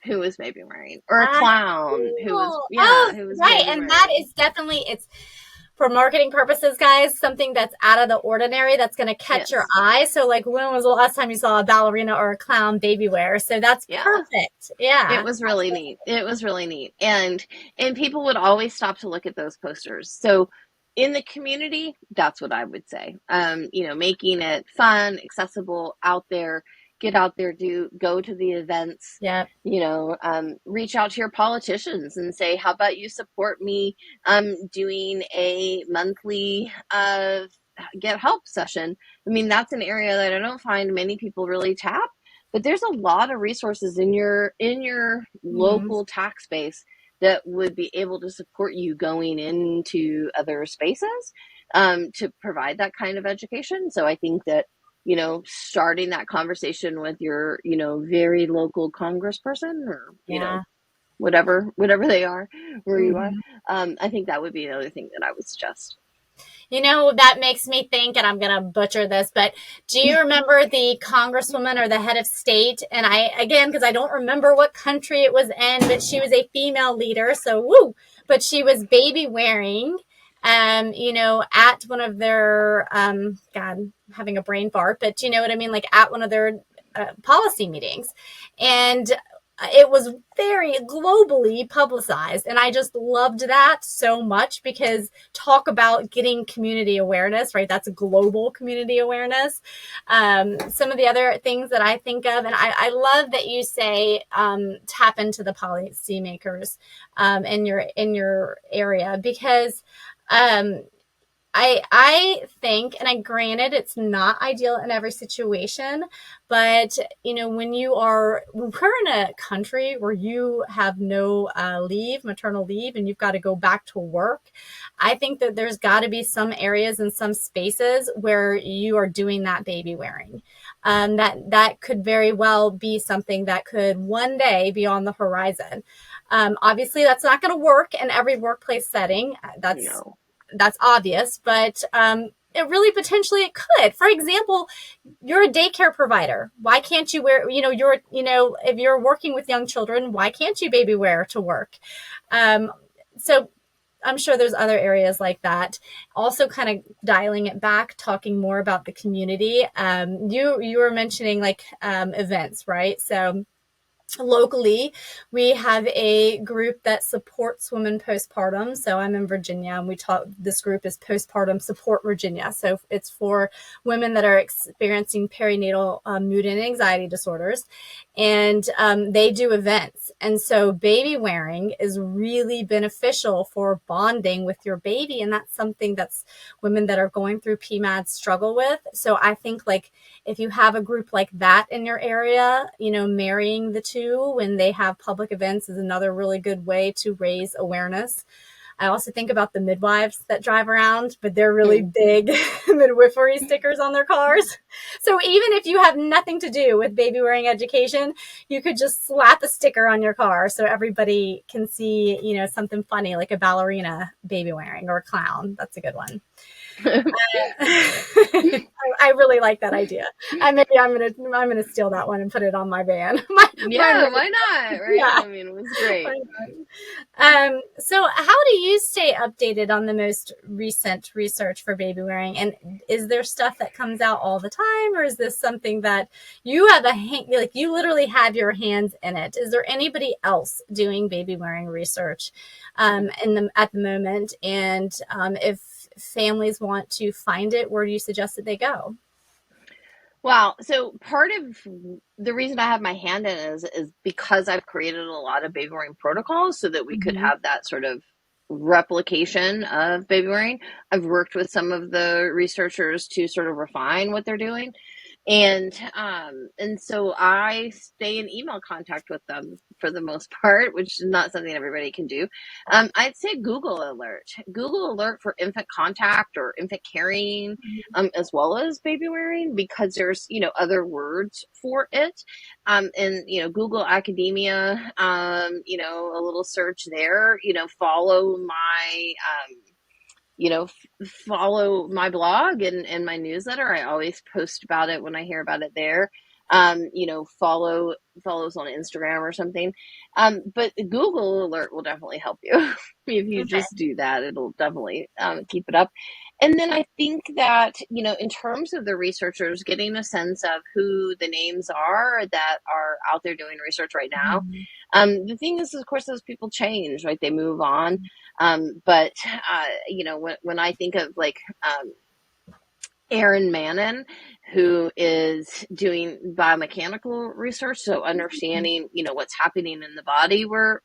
who was baby wearing, or a Ah, clown cool. Oh, who was right. baby And that wearing. is definitely, it's for marketing purposes, guys, something that's out of the ordinary that's going to catch your Yes. eye. So, like, when was the last time you saw a ballerina or a clown baby wear? So that's Yeah. perfect. It Yeah. was really neat. It was really neat. And people would always stop to look at those posters. So in the community, that's what I would say. Making it fun, accessible, out there, get out there, go to the events, Yeah. reach out to your politicians and say, how about you support me doing a monthly get help session? I mean, that's an area that I don't find many people really tap, but there's a lot of resources in your Mm. local tax base that would be able to support you going into other spaces, to provide that kind of education. So I think that starting that conversation with your very local congressperson, or Yeah. whatever they are, where you are, Mhm. I think that would be another thing that I would suggest. That makes me think, and I'm going to butcher this, but do you remember the congresswoman or the head of state? And again, because I don't remember what country it was in, but she was a female leader. So, woo, but she was baby wearing, at one of their, God, I'm having a brain fart, but you know what I mean? Like at one of their policy meetings. And it was very globally publicized. And I just loved that so much, because talk about getting community awareness, right? That's global community awareness. Some of the other things that I think of, and I love that you say tap into the policymakers in your area, because I think, and I granted it's not ideal in every situation, but when we're in a country where you have no maternal leave, and you've got to go back to work, I think that there's got to be some areas and some spaces where you are doing that baby wearing. that could very well be something that could one day be on the horizon. Obviously, that's not going to work in every workplace setting. No. That's obvious, but it really potentially it could. For example, you're a daycare provider. Why can't you wear, if you're working with young children, why can't you baby wear to work? So I'm sure there's other areas like that. Also, kind of dialing it back, talking more about the community. You were mentioning like events, right? So locally, we have a group that supports women postpartum. So I'm in Virginia, and this group is Postpartum Support Virginia. So it's for women that are experiencing perinatal mood and anxiety disorders, and they do events. And so baby wearing is really beneficial for bonding with your baby, and that's something that's women that are going through PMAD struggle with. So I think like if you have a group like that in your area, marrying the two when they have public events is another really good way to raise awareness. I also think about the midwives that drive around, but they're really big midwifery stickers on their cars. So even if you have nothing to do with baby wearing education, you could just slap a sticker on your car so everybody can see, something funny like a ballerina baby wearing or a clown. That's a good one. I really like that idea. Maybe I'm gonna steal that one and put it on my van. Yeah, why not? Right? Yeah. I mean, it was great. So how do you stay updated on the most recent research for baby wearing? And is there stuff that comes out all the time, or is this something that you have you literally have your hands in it? Is there anybody else doing baby wearing research at the moment? And if families want to find it, where do you suggest that they go? Wow. So part of the reason I have my hand in it is because I've created a lot of baby wearing protocols so that we could have that sort of replication of baby wearing. I've worked with some of the researchers to sort of refine what they're doing. And so I stay in email contact with them for the most part, which is not something everybody can do. I'd say Google Alert for infant contact or infant carrying, as well as baby wearing, because there's, other words for it. And, Google Academia, a little search there, follow my, follow my blog and my newsletter. I always post about it when I hear about it there. Follows on Instagram or something. But Google Alert will definitely help you. If you just do that, it'll definitely keep it up. And then I think that, in terms of the researchers, getting a sense of who the names are that are out there doing research right now. The thing is, of course, those people change, right? They move on. But when I think of like Aaron Mannon, who is doing biomechanical research, so understanding, what's happening in the body where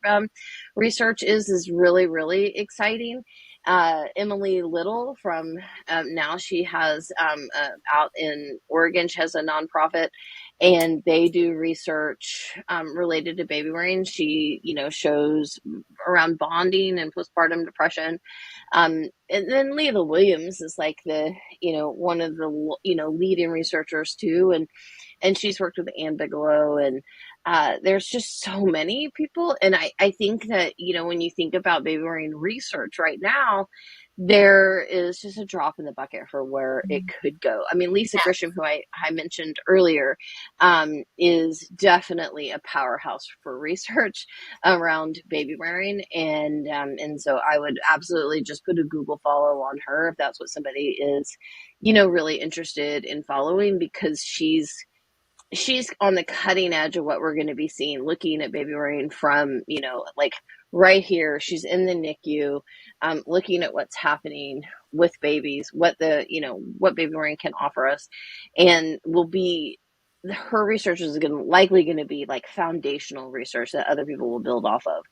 research is really, really exciting. Emily Little from now she has out in Oregon, she has a nonprofit and they do research related to baby wearing. She, shows around bonding and postpartum depression. And then Leila Williams is like the, one of the, leading researchers too. And she's worked with Anne Bigelow and there's just so many people. And I think that, when you think about baby wearing research right now, there is just a drop in the bucket for where it could go. I mean, Lisa Grisham, who I mentioned earlier, is definitely a powerhouse for research around baby wearing. And so I would absolutely just put a Google follow on her if that's what somebody is, really interested in following, because she's on the cutting edge of what we're going to be seeing, looking at baby wearing from, like right here. She's in the NICU, looking at what's happening with babies, what what baby wearing can offer us, and her research is likely going to be like foundational research that other people will build off of.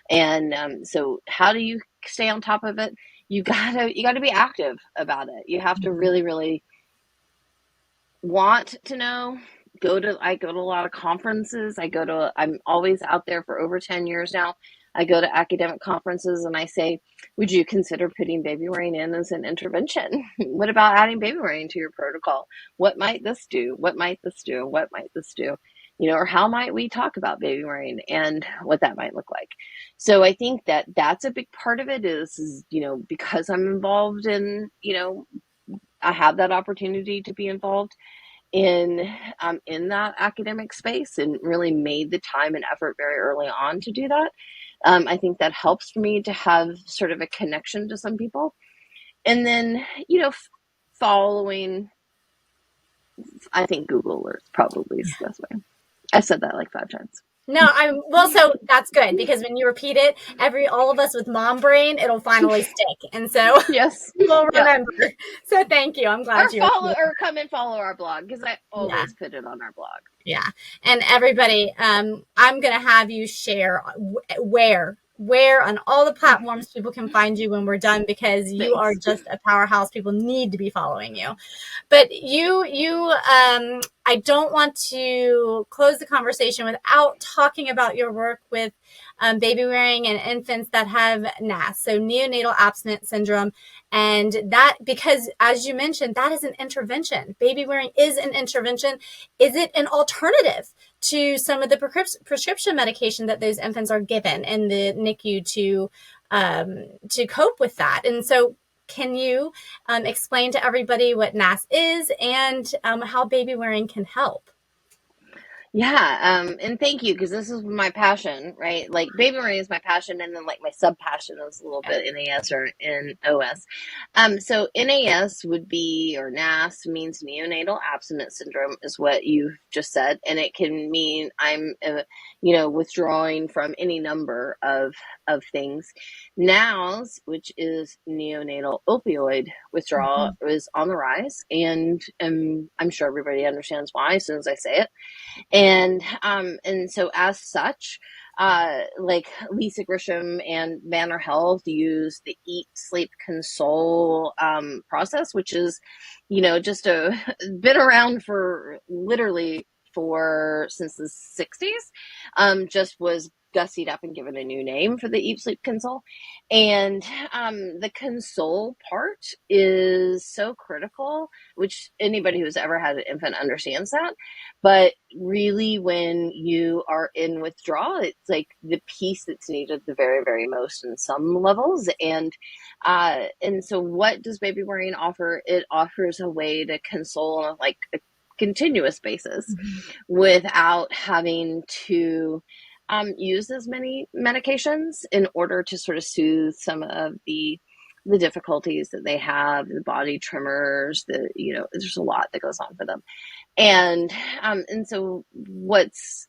And so how do you stay on top of it? You gotta be active about it. You have to really, really want to know. I go to a lot of conferences. I'm always out there for over 10 years now. I go to academic conferences and I say, would you consider putting baby wearing in as an intervention? What about adding baby wearing to your protocol? What might this do? What might this do? What might this do? Or how might we talk about baby wearing and what that might look like? So I think that that's a big part of it is because I'm involved in, I have that opportunity to be involved in that academic space and really made the time and effort very early on to do that. I think that helps for me to have sort of a connection to some people. And then, following, I think Google Alerts probably is the best way. I said that like 5 times. No, so that's good because when you repeat it, all of us with mom brain, it'll finally stick. And so yes, we'll remember. Yeah. So thank you. I'm glad or come and follow our blog because I always put it on our blog. Yeah. And everybody, I'm going to have you share where on all the platforms people can find you when we're done, because you are just a powerhouse. People need to be following you. But I don't want to close the conversation without talking about your work with baby wearing and infants that have NAS, so Neonatal Abstinence Syndrome. And that, because as you mentioned, that is an intervention. Baby wearing is an intervention. Is it an alternative to some of the prescription medication that those infants are given in the NICU to cope with that? And so can you explain to everybody what NAS is and how baby wearing can help? Yeah, and thank you, because this is my passion, right? Like baby wearing is my passion, and then like my sub passion is a little bit NAS or NOS. So NAS would be, or NAS means neonatal abstinence syndrome, is what you've just said, and it can mean I'm, withdrawing from any number of things. NOWS, which is neonatal opioid withdrawal, is on the rise, and I'm sure everybody understands why as soon as I say it. And so as such, like Lisa Grisham and Banner Health use the Eat, Sleep, Console process, which is, just been around for literally since the 60s, just was gussied up and given a new name for the Eat, Sleep, Console. And the console part is so critical, which anybody who's ever had an infant understands that. But really, when you are in withdrawal, it's like the piece that's needed the very, very most in some levels. And so what does baby wearing offer? It offers a way to console on like a continuous basis without having to use as many medications in order to sort of soothe some of the difficulties that they have, the body tremors, there's a lot that goes on for them. And so what's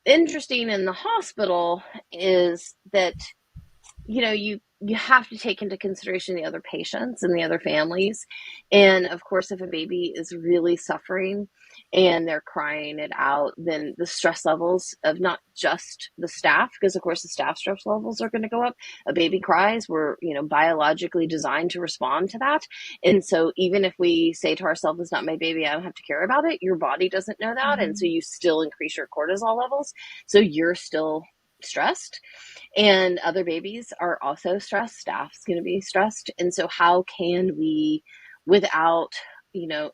interesting in the hospital is that, you have to take into consideration the other patients and the other families. And of course, if a baby is really suffering and they're crying it out, then the stress levels of not just the staff, because of course the staff stress levels are going to go up. A baby cries, we're, biologically designed to respond to that. And so even if we say to ourselves, it's not my baby, I don't have to care about it, your body doesn't know that. And so you still increase your cortisol levels. So you're still stressed, and other babies are also stressed. Staff's going to be stressed. And so how can we, without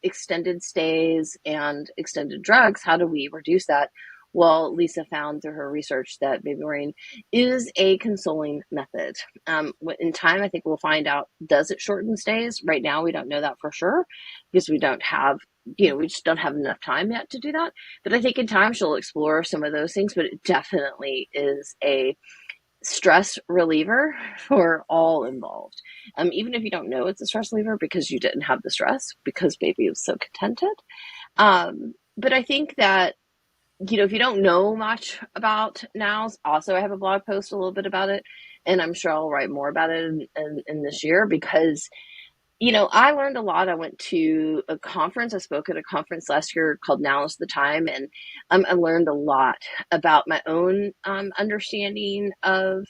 extended stays and extended drugs, how do we reduce that? Well, Lisa found through her research that baby wearing is a consoling method. In time, I think we'll find out, does it shorten stays? Right now, we don't know that for sure because we don't have, we just don't have enough time yet to do that. But I think in time, she'll explore some of those things, but it definitely is a stress reliever for all involved. Even if you don't know it's a stress reliever because you didn't have the stress, because baby was so contented. But I think that, if you don't know much about NOWS, also I have a blog post a little bit about it, and I'm sure I'll write more about it in this year because, I learned a lot. I went to a conference. I spoke at a conference last year called Now is the Time, and I learned a lot about my own understanding of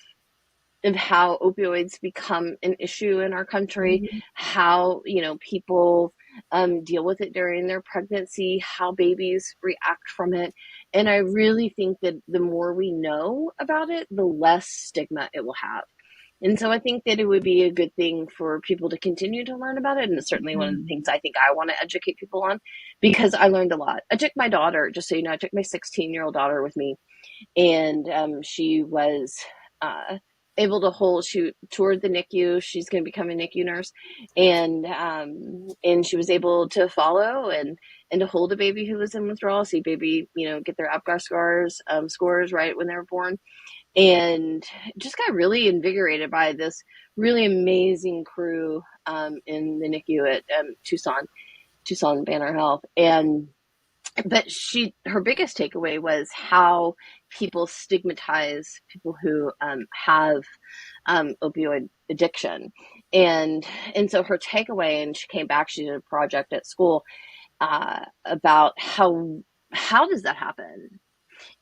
how opioids become an issue in our country, how, people deal with it during their pregnancy, how babies react from it. And I really think that the more we know about it, the less stigma it will have. And so I think that it would be a good thing for people to continue to learn about it. And it's certainly one of the things I think I want to educate people on, because I learned a lot. I took my daughter, just so you know, I took my 16-year-old daughter with me, and she was able to she toured the NICU. She's going to become a NICU nurse, and she was able to follow and to hold a baby who was in withdrawal, see baby, get their ABGAR scores right when they were born, and just got really invigorated by this really amazing crew in the NICU at Tucson Banner Health. But her biggest takeaway was how people stigmatize people who have opioid addiction, and so her takeaway, and she came back, she did a project at school about how does that happen?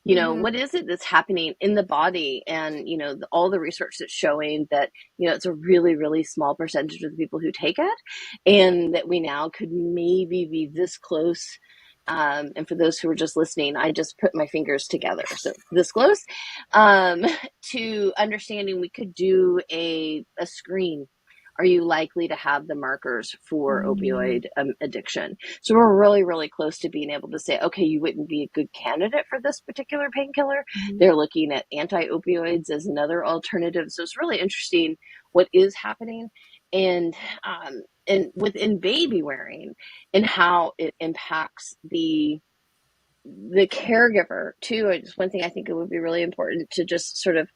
What is it that's happening in the body? And, all the research that's showing that, it's a really, really small percentage of the people who take it, and that we now could maybe be this close. And for those who are just listening, I just put my fingers together, so this close, to understanding we could do a screen. Are you likely to have the markers for opioid addiction? So we're really, really close to being able to say, okay, you wouldn't be a good candidate for this particular painkiller. They're looking at anti-opioids as another alternative. So it's really interesting what is happening, and within baby wearing, and how it impacts the caregiver too. Just one thing I think it would be really important to just sort of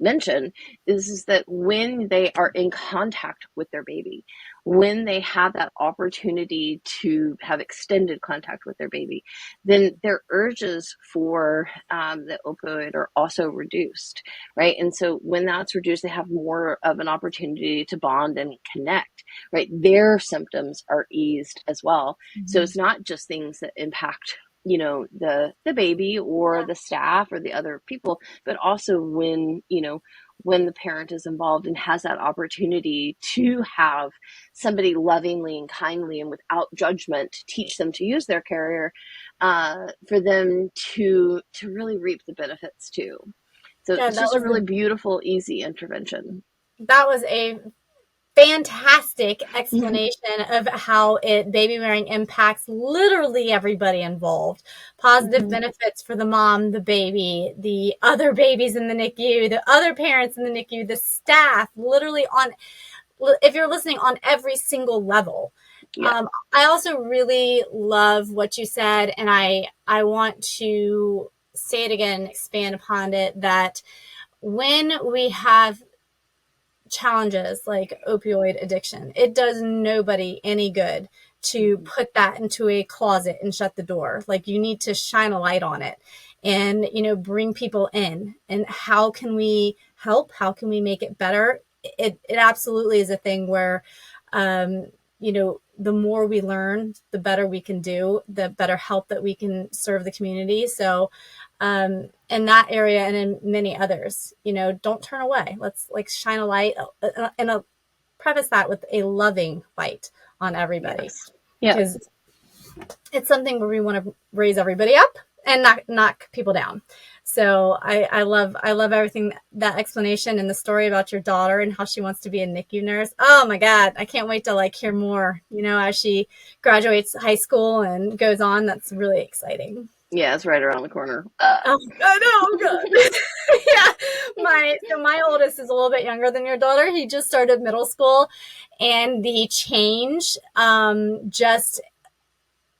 mention is that when they are in contact with their baby, when they have that opportunity to have extended contact with their baby, then their urges for the opioid are also reduced, right? And so when that's reduced, they have more of an opportunity to bond and connect, right? Their symptoms are eased as well. So it's not just things that impact the baby or the staff or the other people, but also when the parent is involved and has that opportunity to have somebody lovingly and kindly and without judgment teach them to use their carrier, for them to really reap the benefits too. So it's just a really beautiful, easy intervention. That was a fantastic explanation of how baby wearing impacts literally everybody involved. Positive benefits for the mom, the baby, the other babies in the NICU, the other parents in the NICU, the staff, literally if you're listening, on every single level. Yeah. I also really love what you said, and I want to say it again, expand upon it, that when we have challenges like opioid addiction, it does nobody any good to put that into a closet and shut the door. Like, you need to shine a light on it and, bring people in. And how can we help? How can we make it better? It absolutely is a thing where, the more we learn, the better we can do, the better help that we can serve the community. So, in that area and in many others, don't turn away. Let's shine a light, and preface that with a loving light on everybody. Yes. Because it's something where we want to raise everybody up and not knock people down. So I love everything, that explanation and the story about your daughter and how she wants to be a NICU nurse. Oh my God. I can't wait to hear more, as she graduates high school and goes on. That's really exciting. Yeah, it's right around the corner. Oh, I know. Good. Yeah. My oldest is a little bit younger than your daughter. He just started middle school, and the change, just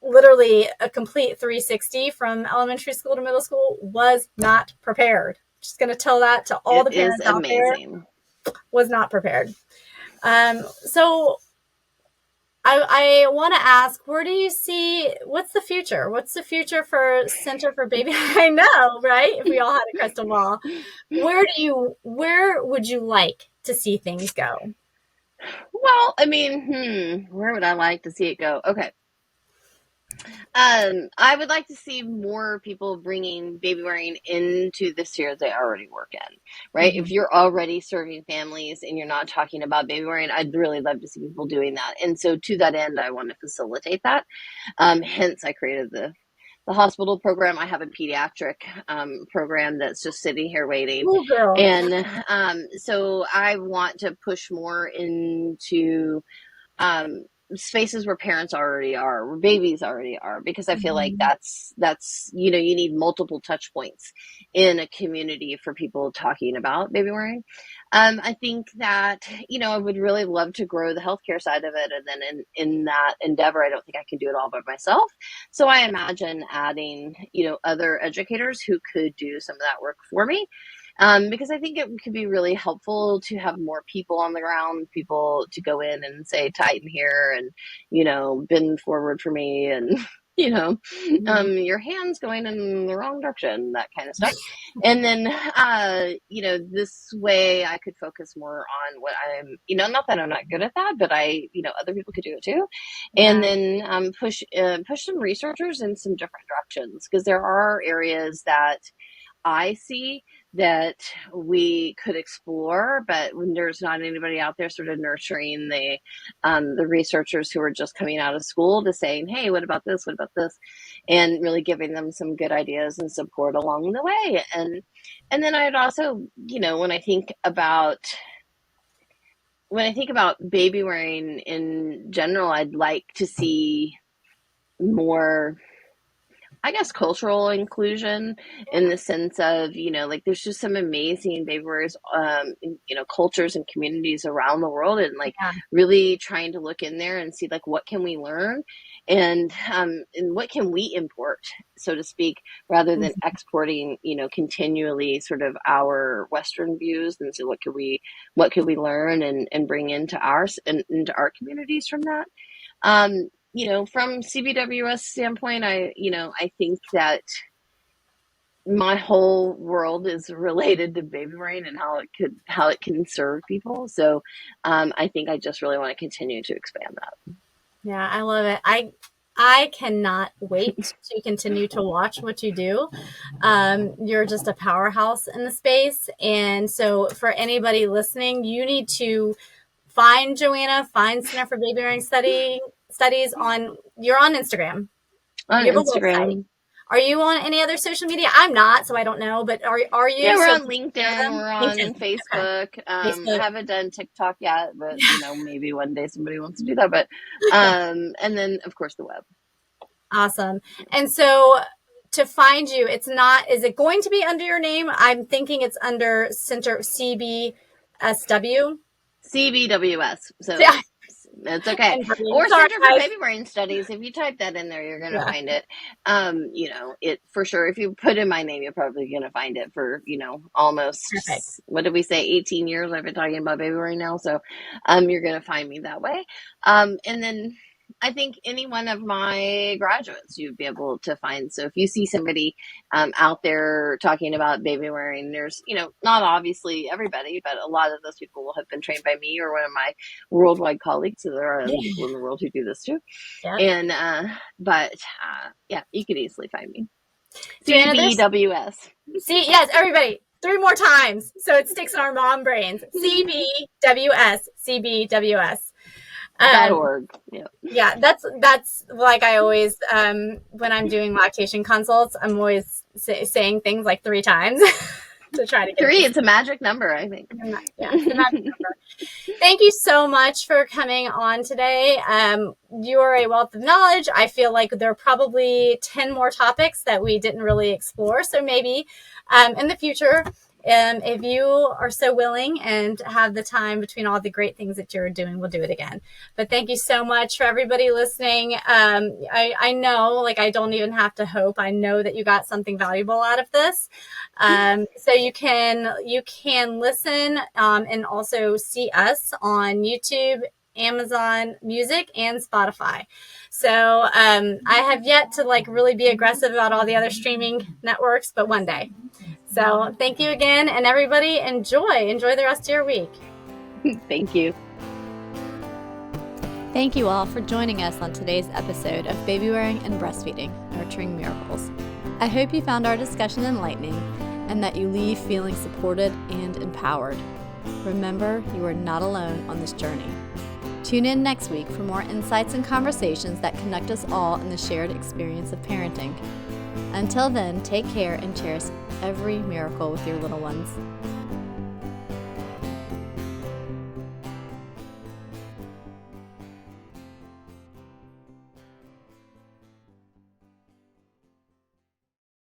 literally a complete 360 from elementary school to middle school, was not prepared. Just going to tell that to all the parents out there. Was not prepared. So I want to ask, where do you see, what's the future? What's the future for Center for Baby? I know, right? If we all had a crystal ball, where would you like to see things go? Well, I mean, where would I like to see it go? Okay. I would like to see more people bringing baby wearing into the sphere they already work in, right? If you're already serving families and you're not talking about baby wearing, I'd really love to see people doing that. And so to that end, I want to facilitate that. Hence, I created the hospital program. I have a pediatric program that's just sitting here waiting. Oh, girl. And so I want to push more into spaces where parents already are, where babies already are, because I feel like that's, you know, you need multiple touch points in a community for people talking about baby wearing. I think that, you know, I would really love to grow the healthcare side of it. And then in that endeavor, I don't think I can do it all by myself. So I imagine adding, you know, other educators who could do some of that work for me. Because I think it could be really helpful to have more people on the ground, people to go in and say, tighten here and, you know, bend forward for me and, you know, your hand's going in the wrong direction, that kind of stuff. And then, you know, this way I could focus more on what I'm, you know, not that I'm not good at that, but you know, other people could do it too. And then push some researchers in some different directions, because there are areas that I see that we could explore, but when there's not anybody out there sort of nurturing the researchers who are just coming out of school to saying, hey, what about this? What about this? And really giving them some good ideas and support along the way. And then I'd also, you know, when I think about baby wearing in general, I'd like to see more, I guess, cultural inclusion in the sense of, you know, like there's just some amazing baby wearers, you know, cultures and communities around the world, and like really trying to look in there and see like what can we learn and what can we import, so to speak, rather than exporting, you know, continually sort of our Western views, and so what could we learn and bring into our communities from that. You know, from CBWS standpoint, I think that my whole world is related to baby wearing and how it can serve people. So, I think I just really want to continue to expand that. Yeah, I love it. I cannot wait to continue to watch what you do. You're just a powerhouse in the space. And so for anybody listening, you need to find Joanna, find Center for Babywearing Studies you're on Instagram. On you have Instagram. A website. Are you on any other social media? I'm not, so I don't know, but are you? Yeah, we're on LinkedIn, we're on Facebook. Okay. I haven't done TikTok yet, but you know, maybe one day somebody wants to do that. But and then of course the web. Awesome. And so to find you, is it going to be under your name? I'm thinking it's under Center CBSW. CBWS. So yeah. It's okay. Or Center for Babywearing Studies. If you type that in there, you're going to find it. You know, it for sure. If you put in my name, you're probably going to find it for, you know, almost, what did we say, 18 years I've been talking about baby wearing now. So you're going to find me that way. And then I think any one of my graduates you'd be able to find. So if you see somebody out there talking about baby wearing, there's, you know, not obviously everybody, but a lot of those people will have been trained by me or one of my worldwide colleagues. So there are other people in the world who do this too. Yeah. And, yeah, you could easily find me. CBWS. See, yes, everybody. 3 more times. So it sticks in our mom brains. CBWS. .org. Yeah, that's like I always when I'm doing lactation consults, I'm always saying things like 3 times to try to get 3. It's a magic number, I think. Yeah, it's a magic number. Thank you so much for coming on today. You are a wealth of knowledge. I feel like there are probably 10 more topics that we didn't really explore. So maybe in the future, if you are so willing and have the time between all the great things that you're doing, we'll do it again. But thank you so much for everybody listening. I know, like, I don't even have to hope. I know that you got something valuable out of this. So you can listen and also see us on YouTube, Amazon Music, and Spotify. So I have yet to like really be aggressive about all the other streaming networks, but one day. So thank you again, and everybody enjoy the rest of your week. Thank you. Thank you all for joining us on today's episode of Babywearing and Breastfeeding, Nurturing Miracles. I hope you found our discussion enlightening and that you leave feeling supported and empowered. Remember, you are not alone on this journey. Tune in next week for more insights and conversations that connect us all in the shared experience of parenting. Until then, take care and cherish every miracle with your little ones.